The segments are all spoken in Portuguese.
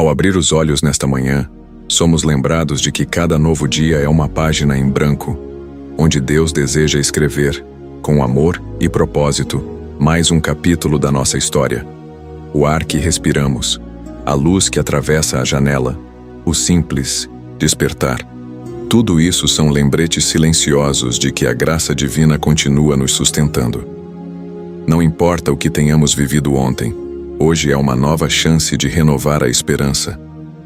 Ao abrir os olhos nesta manhã, somos lembrados de que cada novo dia é uma página em branco, onde Deus deseja escrever, com amor e propósito, mais um capítulo da nossa história. O ar que respiramos, a luz que atravessa a janela, o simples despertar. Tudo isso são lembretes silenciosos de que a graça divina continua nos sustentando. Não importa o que tenhamos vivido ontem, hoje é uma nova chance de renovar a esperança,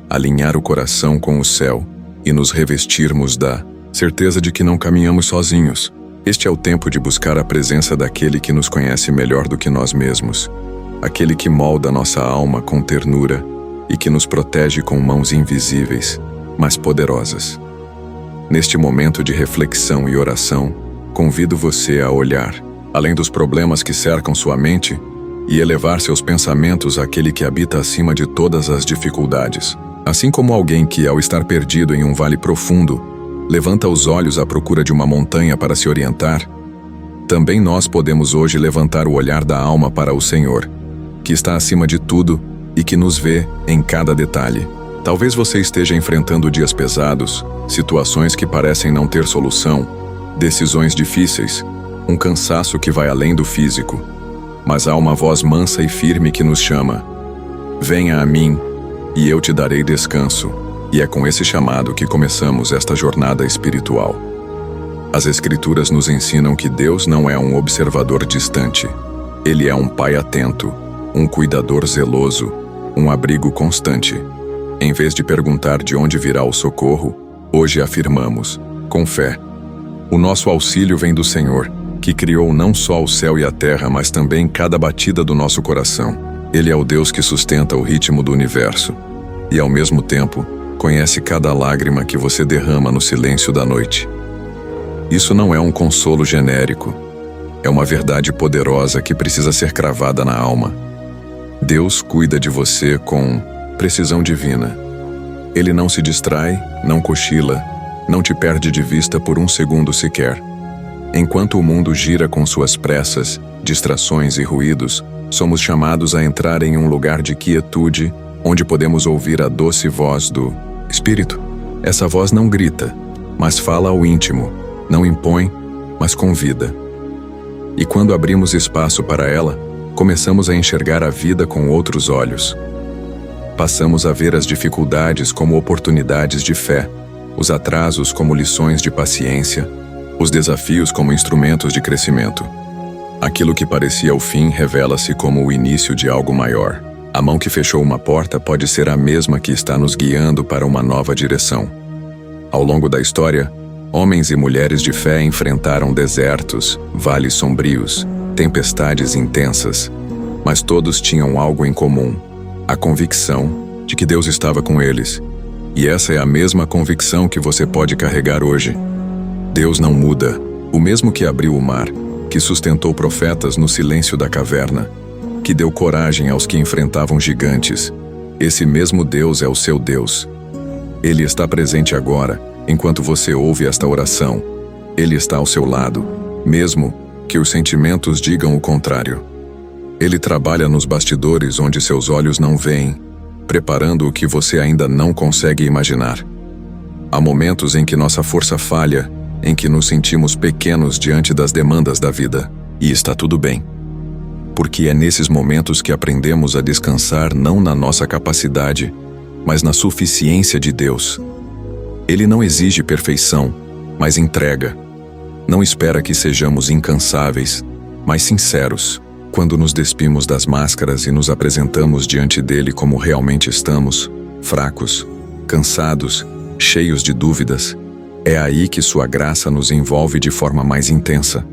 alinhar o coração com o céu e nos revestirmos da certeza de que não caminhamos sozinhos. Este é o tempo de buscar a presença daquele que nos conhece melhor do que nós mesmos, aquele que molda nossa alma com ternura e que nos protege com mãos invisíveis, mas poderosas. Neste momento de reflexão e oração, convido você a olhar, além dos problemas que cercam sua mente, e elevar seus pensamentos àquele que habita acima de todas as dificuldades. Assim como alguém que, ao estar perdido em um vale profundo, levanta os olhos à procura de uma montanha para se orientar, também nós podemos hoje levantar o olhar da alma para o Senhor, que está acima de tudo e que nos vê em cada detalhe. Talvez você esteja enfrentando dias pesados, situações que parecem não ter solução, decisões difíceis, um cansaço que vai além do físico. Mas há uma voz mansa e firme que nos chama: venha a mim, e eu te darei descanso. E é com esse chamado que começamos esta jornada espiritual. As Escrituras nos ensinam que Deus não é um observador distante. Ele é um Pai atento, um cuidador zeloso, um abrigo constante. Em vez de perguntar de onde virá o socorro, hoje afirmamos, com fé: o nosso auxílio vem do Senhor, que criou não só o céu e a terra, mas também cada batida do nosso coração. Ele é o Deus que sustenta o ritmo do universo e, ao mesmo tempo, conhece cada lágrima que você derrama no silêncio da noite. Isso não é um consolo genérico. É uma verdade poderosa que precisa ser cravada na alma. Deus cuida de você com precisão divina. Ele não se distrai, não cochila, não te perde de vista por um segundo sequer. Enquanto o mundo gira com suas pressas, distrações e ruídos, somos chamados a entrar em um lugar de quietude, onde podemos ouvir a doce voz do Espírito. Essa voz não grita, mas fala ao íntimo, não impõe, mas convida. E quando abrimos espaço para ela, começamos a enxergar a vida com outros olhos. Passamos a ver as dificuldades como oportunidades de fé, os atrasos como lições de paciência, os desafios como instrumentos de crescimento. Aquilo que parecia o fim revela-se como o início de algo maior. A mão que fechou uma porta pode ser a mesma que está nos guiando para uma nova direção. Ao longo da história, homens e mulheres de fé enfrentaram desertos, vales sombrios, tempestades intensas, mas todos tinham algo em comum: a convicção de que Deus estava com eles. E essa é a mesma convicção que você pode carregar hoje. Deus não muda, o mesmo que abriu o mar, que sustentou profetas no silêncio da caverna, que deu coragem aos que enfrentavam gigantes. Esse mesmo Deus é o seu Deus. Ele está presente agora, enquanto você ouve esta oração. Ele está ao seu lado, mesmo que os sentimentos digam o contrário. Ele trabalha nos bastidores onde seus olhos não veem, preparando o que você ainda não consegue imaginar. Há momentos em que nossa força falha, em que nos sentimos pequenos diante das demandas da vida, e está tudo bem. Porque é nesses momentos que aprendemos a descansar não na nossa capacidade, mas na suficiência de Deus. Ele não exige perfeição, mas entrega. Não espera que sejamos incansáveis, mas sinceros. Quando nos despimos das máscaras e nos apresentamos diante dele como realmente estamos, fracos, cansados, cheios de dúvidas, é aí que sua graça nos envolve de forma mais intensa.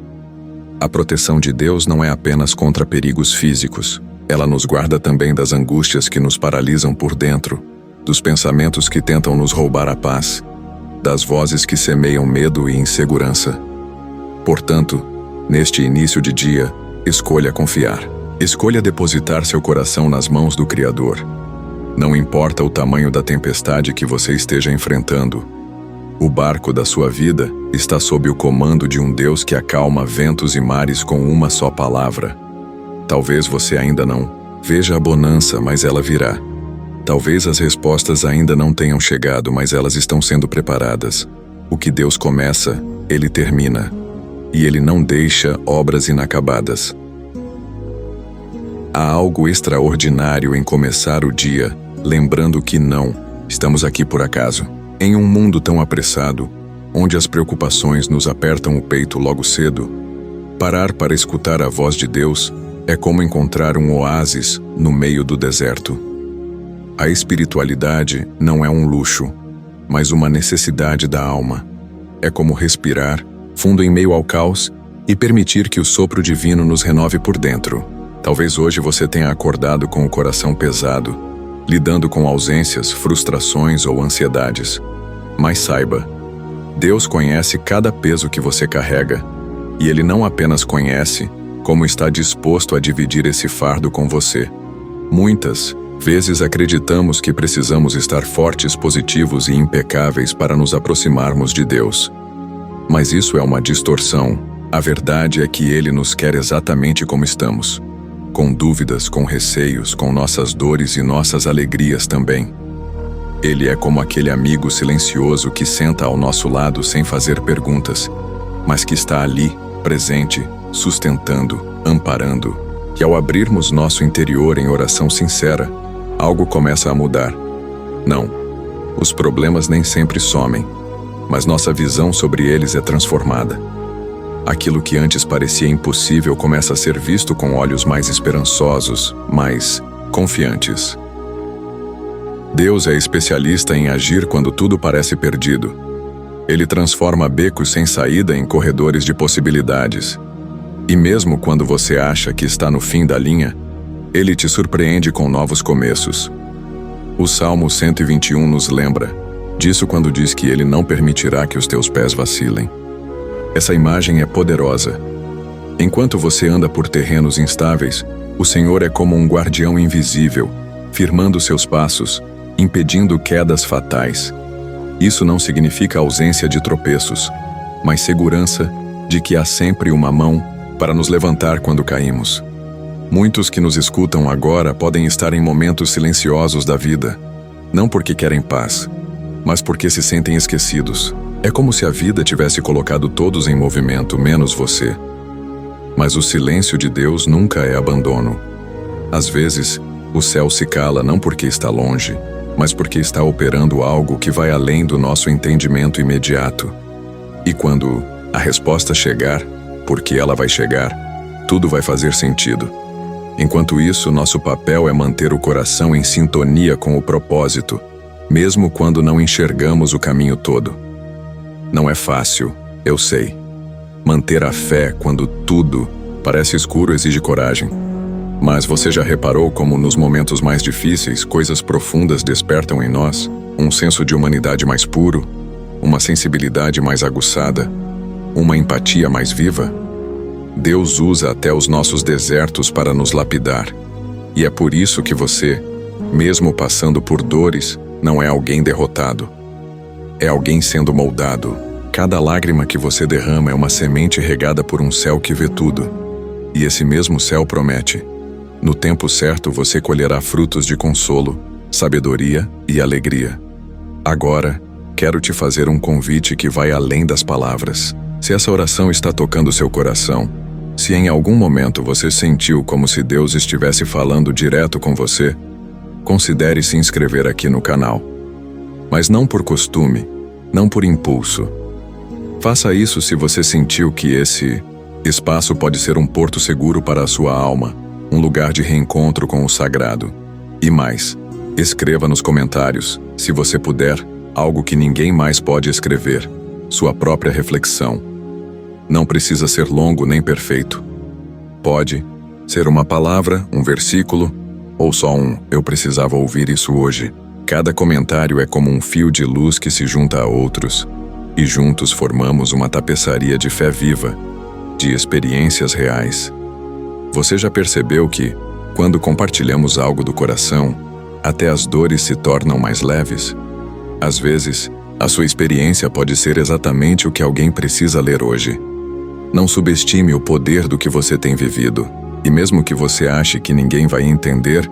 A proteção de Deus não é apenas contra perigos físicos. Ela nos guarda também das angústias que nos paralisam por dentro, dos pensamentos que tentam nos roubar a paz, das vozes que semeiam medo e insegurança. Portanto, neste início de dia, escolha confiar. Escolha depositar seu coração nas mãos do Criador. Não importa o tamanho da tempestade que você esteja enfrentando, o barco da sua vida está sob o comando de um Deus que acalma ventos e mares com uma só palavra. Talvez você ainda não veja a bonança, mas ela virá. Talvez as respostas ainda não tenham chegado, mas elas estão sendo preparadas. O que Deus começa, Ele termina. E Ele não deixa obras inacabadas. Há algo extraordinário em começar o dia, lembrando que não estamos aqui por acaso. Em um mundo tão apressado, onde as preocupações nos apertam o peito logo cedo, parar para escutar a voz de Deus é como encontrar um oásis no meio do deserto. A espiritualidade não é um luxo, mas uma necessidade da alma. É como respirar fundo em meio ao caos e permitir que o sopro divino nos renove por dentro. Talvez hoje você tenha acordado com o coração pesado, lidando com ausências, frustrações ou ansiedades. Mas saiba, Deus conhece cada peso que você carrega, e Ele não apenas conhece, como está disposto a dividir esse fardo com você. Muitas vezes acreditamos que precisamos estar fortes, positivos e impecáveis para nos aproximarmos de Deus. Mas isso é uma distorção. A verdade é que Ele nos quer exatamente como estamos. Com dúvidas, com receios, com nossas dores e nossas alegrias também. Ele é como aquele amigo silencioso que senta ao nosso lado sem fazer perguntas, mas que está ali, presente, sustentando, amparando. E ao abrirmos nosso interior em oração sincera, algo começa a mudar. Não, os problemas nem sempre somem, mas nossa visão sobre eles é transformada. Aquilo que antes parecia impossível começa a ser visto com olhos mais esperançosos, mais confiantes. Deus é especialista em agir quando tudo parece perdido. Ele transforma becos sem saída em corredores de possibilidades. E mesmo quando você acha que está no fim da linha, Ele te surpreende com novos começos. O Salmo 121 nos lembra disso quando diz que Ele não permitirá que os teus pés vacilem. Essa imagem é poderosa. Enquanto você anda por terrenos instáveis, o Senhor é como um guardião invisível, firmando seus passos, impedindo quedas fatais. Isso não significa ausência de tropeços, mas segurança de que há sempre uma mão para nos levantar quando caímos. Muitos que nos escutam agora podem estar em momentos silenciosos da vida, não porque querem paz, mas porque se sentem esquecidos. É como se a vida tivesse colocado todos em movimento, menos você. Mas o silêncio de Deus nunca é abandono. Às vezes, o céu se cala não porque está longe, mas porque está operando algo que vai além do nosso entendimento imediato. E quando a resposta chegar, porque ela vai chegar, tudo vai fazer sentido. Enquanto isso, nosso papel é manter o coração em sintonia com o propósito, mesmo quando não enxergamos o caminho todo. Não é fácil, eu sei. Manter a fé quando tudo parece escuro exige coragem. Mas você já reparou como nos momentos mais difíceis, coisas profundas despertam em nós um senso de humanidade mais puro, uma sensibilidade mais aguçada, uma empatia mais viva? Deus usa até os nossos desertos para nos lapidar. E é por isso que você, mesmo passando por dores, não é alguém derrotado. É alguém sendo moldado. Cada lágrima que você derrama é uma semente regada por um céu que vê tudo. E esse mesmo céu promete: no tempo certo você colherá frutos de consolo, sabedoria e alegria. Agora, quero te fazer um convite que vai além das palavras. Se essa oração está tocando seu coração, se em algum momento você sentiu como se Deus estivesse falando direto com você, considere se inscrever aqui no canal. Mas não por costume, não por impulso. Faça isso se você sentiu que esse espaço pode ser um porto seguro para a sua alma, um lugar de reencontro com o sagrado. E mais, escreva nos comentários, se você puder, algo que ninguém mais pode escrever, sua própria reflexão. Não precisa ser longo nem perfeito. Pode ser uma palavra, um versículo, ou só um "eu precisava ouvir isso hoje". Cada comentário é como um fio de luz que se junta a outros, e juntos formamos uma tapeçaria de fé viva, de experiências reais. Você já percebeu que, quando compartilhamos algo do coração, até as dores se tornam mais leves? Às vezes, a sua experiência pode ser exatamente o que alguém precisa ler hoje. Não subestime o poder do que você tem vivido, e mesmo que você ache que ninguém vai entender,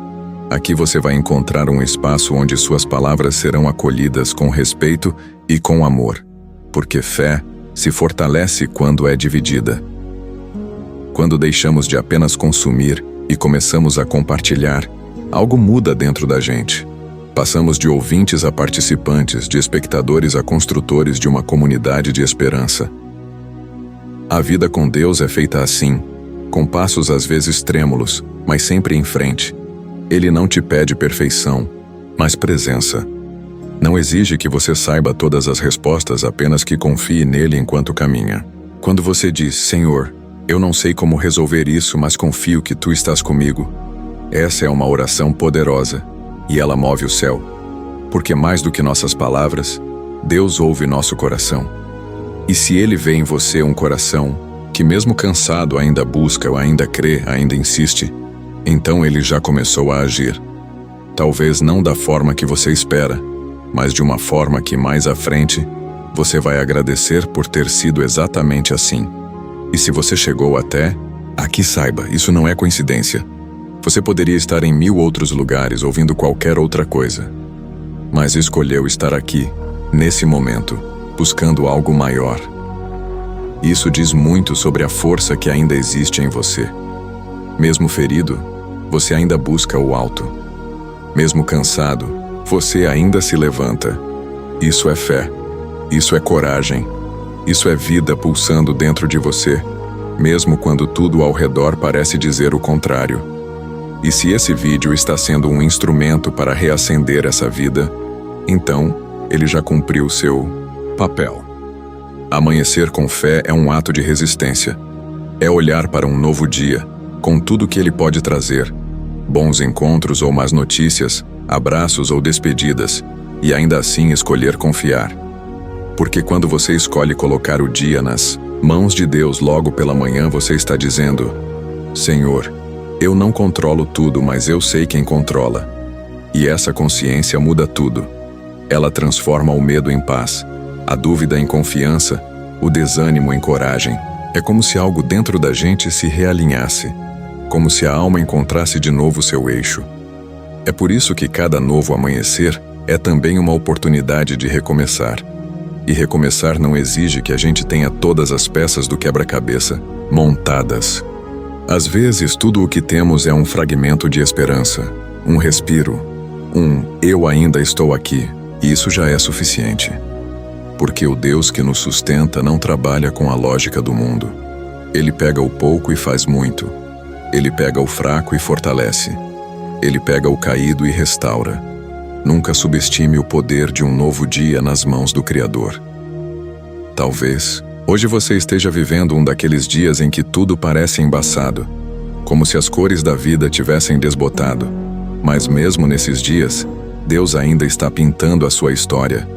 Aqui você vai encontrar um espaço onde suas palavras serão acolhidas com respeito e com amor, porque fé se fortalece quando é dividida. Quando deixamos de apenas consumir e começamos a compartilhar, algo muda dentro da gente. Passamos de ouvintes a participantes, de espectadores a construtores de uma comunidade de esperança. A vida com Deus é feita assim, com passos às vezes trêmulos, mas sempre em frente. Ele não te pede perfeição, mas presença. Não exige que você saiba todas as respostas, apenas que confie nele enquanto caminha. Quando você diz, Senhor, eu não sei como resolver isso, mas confio que Tu estás comigo. Essa é uma oração poderosa, e ela move o céu. Porque mais do que nossas palavras, Deus ouve nosso coração. E se Ele vê em você um coração que mesmo cansado ainda busca, ainda crê, ainda insiste, então Ele já começou a agir. Talvez não da forma que você espera, mas de uma forma que mais à frente você vai agradecer por ter sido exatamente assim. E se você chegou até aqui, saiba, isso não é coincidência. Você poderia estar em 1000 outros lugares ouvindo qualquer outra coisa, mas escolheu estar aqui, nesse momento, buscando algo maior. Isso diz muito sobre a força que ainda existe em você. Mesmo ferido, você ainda busca o alto. Mesmo cansado, você ainda se levanta. Isso é fé. Isso é coragem. Isso é vida pulsando dentro de você, mesmo quando tudo ao redor parece dizer o contrário. E se esse vídeo está sendo um instrumento para reacender essa vida, então ele já cumpriu seu papel. Amanhecer com fé é um ato de resistência. É olhar para um novo dia, com tudo que ele pode trazer. Bons encontros ou más notícias, abraços ou despedidas, e ainda assim escolher confiar. Porque quando você escolhe colocar o dia nas mãos de Deus logo pela manhã, você está dizendo, Senhor, eu não controlo tudo, mas eu sei quem controla. E essa consciência muda tudo. Ela transforma o medo em paz, a dúvida em confiança, o desânimo em coragem. É como se algo dentro da gente se realinhasse, como se a alma encontrasse de novo seu eixo. É por isso que cada novo amanhecer é também uma oportunidade de recomeçar. E recomeçar não exige que a gente tenha todas as peças do quebra-cabeça montadas. Às vezes, tudo o que temos é um fragmento de esperança, um respiro, eu ainda estou aqui, e isso já é suficiente. Porque o Deus que nos sustenta não trabalha com a lógica do mundo. Ele pega o pouco e faz muito. Ele pega o fraco e fortalece. Ele pega o caído e restaura. Nunca subestime o poder de um novo dia nas mãos do Criador. Talvez hoje você esteja vivendo um daqueles dias em que tudo parece embaçado, como se as cores da vida tivessem desbotado. Mas mesmo nesses dias, Deus ainda está pintando a sua história,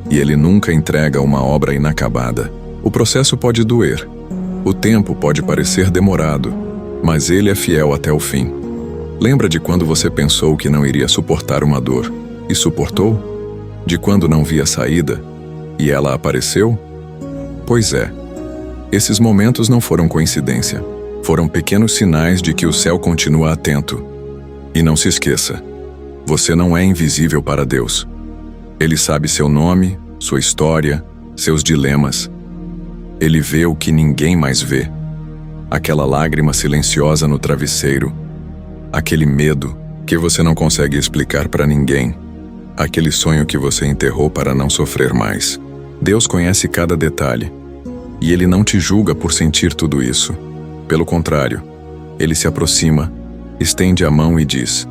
e Ele nunca entrega uma obra inacabada. O processo pode doer, o tempo pode parecer demorado, mas Ele é fiel até o fim. Lembra de quando você pensou que não iria suportar uma dor, e suportou? De quando não via saída, e ela apareceu? Pois é, esses momentos não foram coincidência. Foram pequenos sinais de que o céu continua atento. E não se esqueça, você não é invisível para Deus. Ele sabe seu nome, sua história, seus dilemas. Ele vê o que ninguém mais vê. Aquela lágrima silenciosa no travesseiro, aquele medo que você não consegue explicar para ninguém, aquele sonho que você enterrou para não sofrer mais. Deus conhece cada detalhe, e Ele não te julga por sentir tudo isso. Pelo contrário, Ele se aproxima, estende a mão e diz,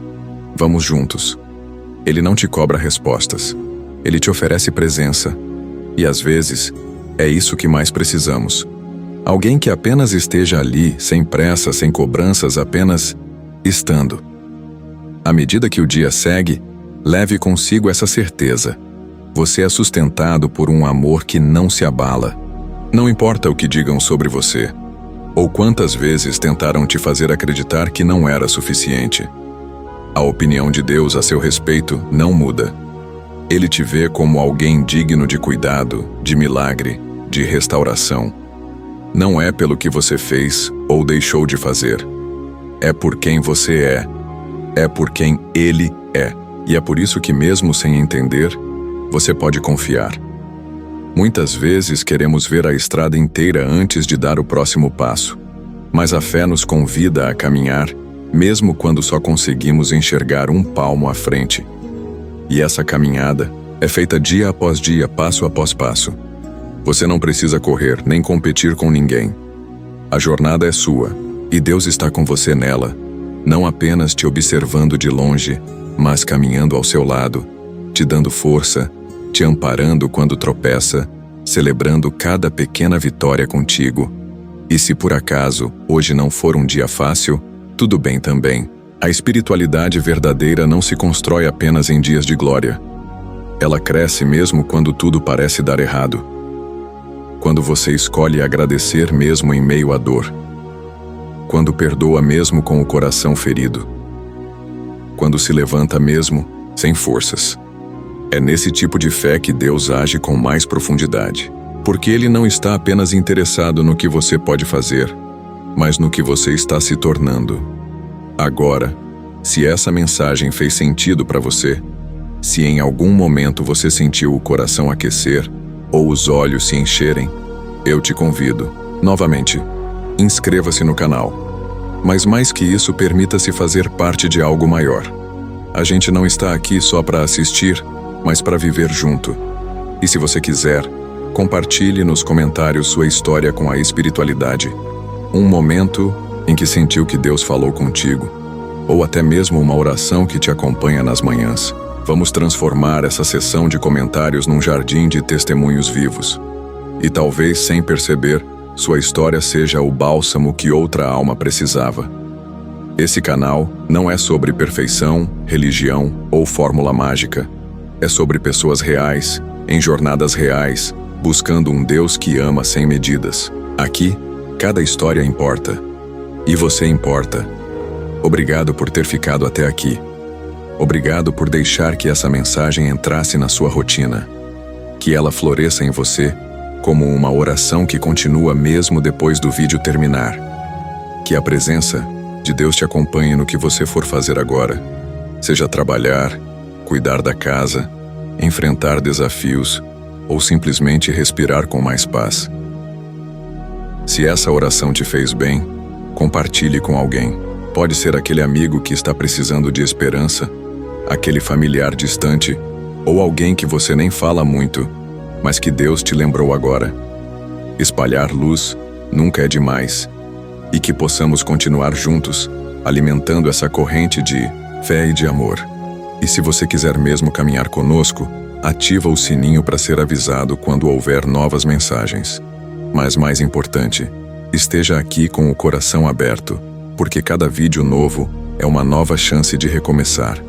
vamos juntos. Ele não te cobra respostas, Ele te oferece presença, e às vezes, é isso que mais precisamos. Alguém que apenas esteja ali, sem pressa, sem cobranças, apenas estando. À medida que o dia segue, leve consigo essa certeza. Você é sustentado por um amor que não se abala. Não importa o que digam sobre você, ou quantas vezes tentaram te fazer acreditar que não era suficiente. A opinião de Deus a seu respeito não muda. Ele te vê como alguém digno de cuidado, de milagre, de restauração. Não é pelo que você fez ou deixou de fazer. É por quem você é. é por quem Ele é. E é por isso que, mesmo sem entender, você pode confiar. Muitas vezes queremos ver a estrada inteira antes de dar o próximo passo. Mas a fé nos convida a caminhar, mesmo quando só conseguimos enxergar um palmo à frente. E essa caminhada é feita dia após dia, passo após passo. Você não precisa correr nem competir com ninguém. A jornada é sua, e Deus está com você nela, não apenas te observando de longe, mas caminhando ao seu lado, te dando força, te amparando quando tropeça, celebrando cada pequena vitória contigo. E se por acaso hoje não for um dia fácil, tudo bem também. A espiritualidade verdadeira não se constrói apenas em dias de glória. Ela cresce mesmo quando tudo parece dar errado. Quando você escolhe agradecer mesmo em meio à dor. Quando perdoa mesmo com o coração ferido. Quando se levanta mesmo sem forças. É nesse tipo de fé que Deus age com mais profundidade. Porque Ele não está apenas interessado no que você pode fazer, mas no que você está se tornando. Agora, se essa mensagem fez sentido para você, se em algum momento você sentiu o coração aquecer ou os olhos se encherem, eu te convido, novamente, inscreva-se no canal. Mas mais que isso, permita-se fazer parte de algo maior. A gente não está aqui só para assistir, mas para viver junto. E se você quiser, compartilhe nos comentários sua história com a espiritualidade. Um momento em que sentiu que Deus falou contigo, ou até mesmo uma oração que te acompanha nas manhãs. Vamos transformar essa sessão de comentários num jardim de testemunhos vivos. E talvez, sem perceber, sua história seja o bálsamo que outra alma precisava. Esse canal não é sobre perfeição, religião ou fórmula mágica. É sobre pessoas reais, em jornadas reais, buscando um Deus que ama sem medidas. Aqui, cada história importa. E você importa. Obrigado por ter ficado até aqui. Obrigado por deixar que essa mensagem entrasse na sua rotina. Que ela floresça em você como uma oração que continua mesmo depois do vídeo terminar. Que a presença de Deus te acompanhe no que você for fazer agora. Seja trabalhar, cuidar da casa, enfrentar desafios ou simplesmente respirar com mais paz. Se essa oração te fez bem, compartilhe com alguém. Pode ser aquele amigo que está precisando de esperança, aquele familiar distante, ou alguém que você nem fala muito, mas que Deus te lembrou agora. Espalhar luz nunca é demais, e que possamos continuar juntos, alimentando essa corrente de fé e de amor. E se você quiser mesmo caminhar conosco, ativa o sininho para ser avisado quando houver novas mensagens. Mas mais importante, esteja aqui com o coração aberto, porque cada vídeo novo é uma nova chance de recomeçar,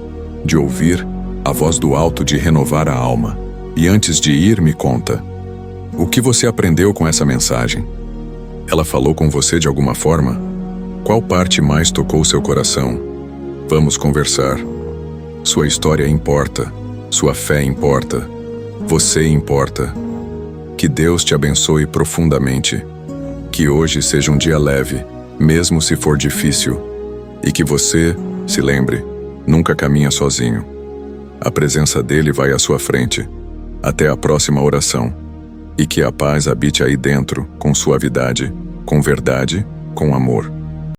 de ouvir a voz do alto, de renovar a alma. E antes de ir, me conta, o que você aprendeu com essa mensagem? Ela falou com você de alguma forma? Qual parte mais tocou seu coração? Vamos conversar. Sua história importa, sua fé importa, você importa. Que Deus te abençoe profundamente. Que hoje seja um dia leve, mesmo se for difícil. E que você, se lembre, nunca caminha sozinho. A presença dele vai à sua frente. Até a próxima oração. E que a paz habite aí dentro, com suavidade, com verdade, com amor.